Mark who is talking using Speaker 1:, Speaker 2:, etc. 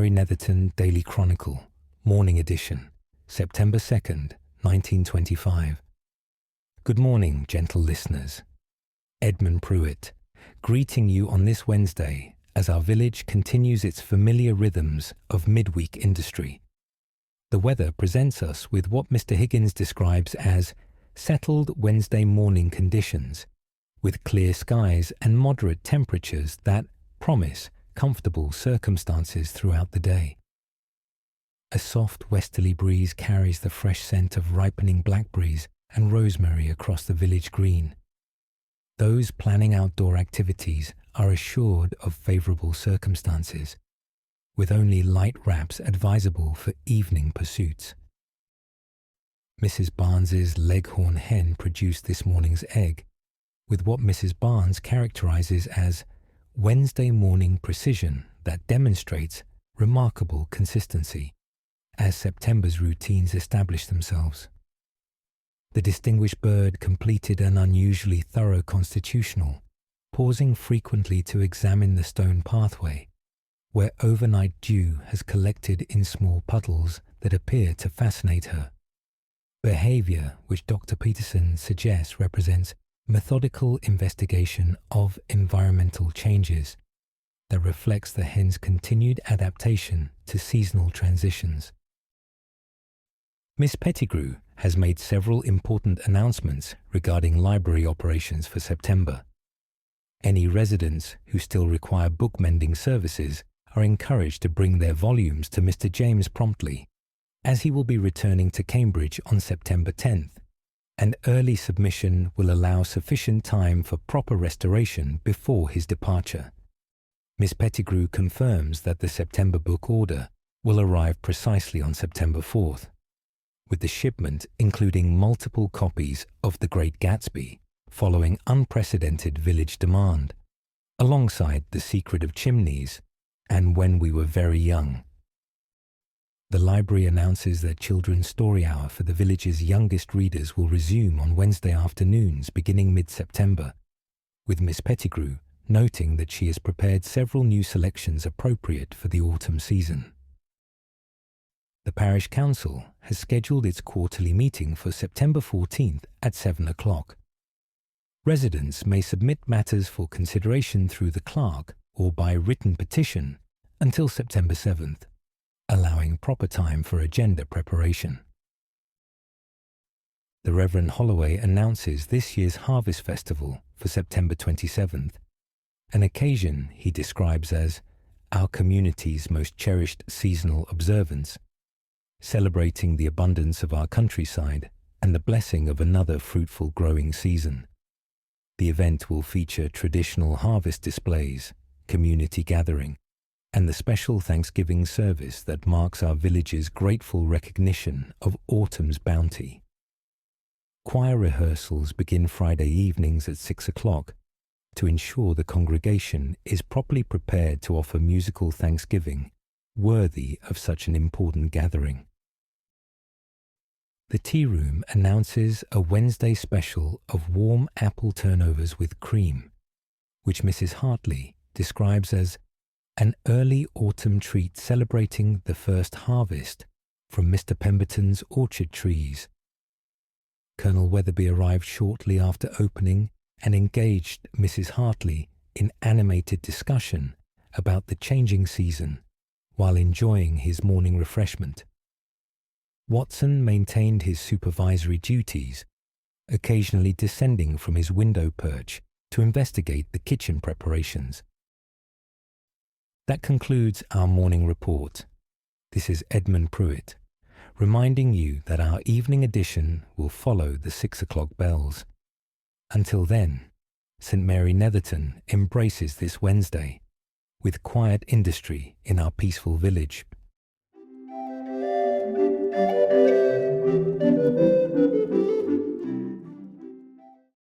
Speaker 1: Mary Netherton Daily Chronicle, Morning Edition, September 2nd, 1925. Good morning, gentle listeners. Edmund Pruitt, greeting you on this Wednesday as our village continues its familiar rhythms of midweek industry. The weather presents us with what Mr. Higgins describes as settled Wednesday morning conditions, with clear skies and moderate temperatures that promise comfortable circumstances throughout the day. A soft westerly breeze carries the fresh scent of ripening blackberries and rosemary across the village green. Those planning outdoor activities are assured of favourable circumstances, with only light wraps advisable for evening pursuits. Mrs. Barnes's leghorn hen produced this morning's egg, with what Mrs. Barnes characterises as Wednesday morning precision that demonstrates remarkable consistency as September's routines establish themselves. The distinguished bird completed an unusually thorough constitutional, pausing frequently to examine the stone pathway, where overnight dew has collected in small puddles that appear to fascinate her. Behaviour which Dr. Peterson suggests represents methodical investigation of environmental changes that reflects the hen's continued adaptation to seasonal transitions. Miss Pettigrew has made several important announcements regarding library operations for September. Any residents who still require book mending services are encouraged to bring their volumes to Mr. James promptly, as he will be returning to Cambridge on September 10th. And early submission will allow sufficient time for proper restoration before his departure. Miss Pettigrew confirms that the September book order will arrive precisely on September 4th, with the shipment including multiple copies of The Great Gatsby, following unprecedented village demand, alongside The Secret of Chimneys and When We Were Very Young. The library announces that Children's Story Hour for the village's youngest readers will resume on Wednesday afternoons beginning mid-September, with Miss Pettigrew noting that she has prepared several new selections appropriate for the autumn season. The Parish Council has scheduled its quarterly meeting for September 14th at 7 o'clock. Residents may submit matters for consideration through the clerk or by written petition until September 7th. Allowing proper time for agenda preparation. The Reverend Holloway announces this year's Harvest Festival for September 27th, an occasion he describes as our community's most cherished seasonal observance, celebrating the abundance of our countryside and the blessing of another fruitful growing season. The event will feature traditional harvest displays, community gathering, and the special Thanksgiving service that marks our village's grateful recognition of autumn's bounty. Choir rehearsals begin Friday evenings at 6 o'clock to ensure the congregation is properly prepared to offer musical thanksgiving worthy of such an important gathering. The tea room announces a Wednesday special of warm apple turnovers with cream, which Mrs. Hartley describes as an early autumn treat celebrating the first harvest from Mr. Pemberton's orchard trees. Colonel Weatherby arrived shortly after opening and engaged Mrs. Hartley in animated discussion about the changing season while enjoying his morning refreshment. Watson maintained his supervisory duties, occasionally descending from his window perch to investigate the kitchen preparations. That concludes our morning report. This is Edmund Pruitt, reminding you that our evening edition will follow the 6 o'clock bells. Until then, St. Mary Netherton embraces this Wednesday, with quiet industry in our peaceful village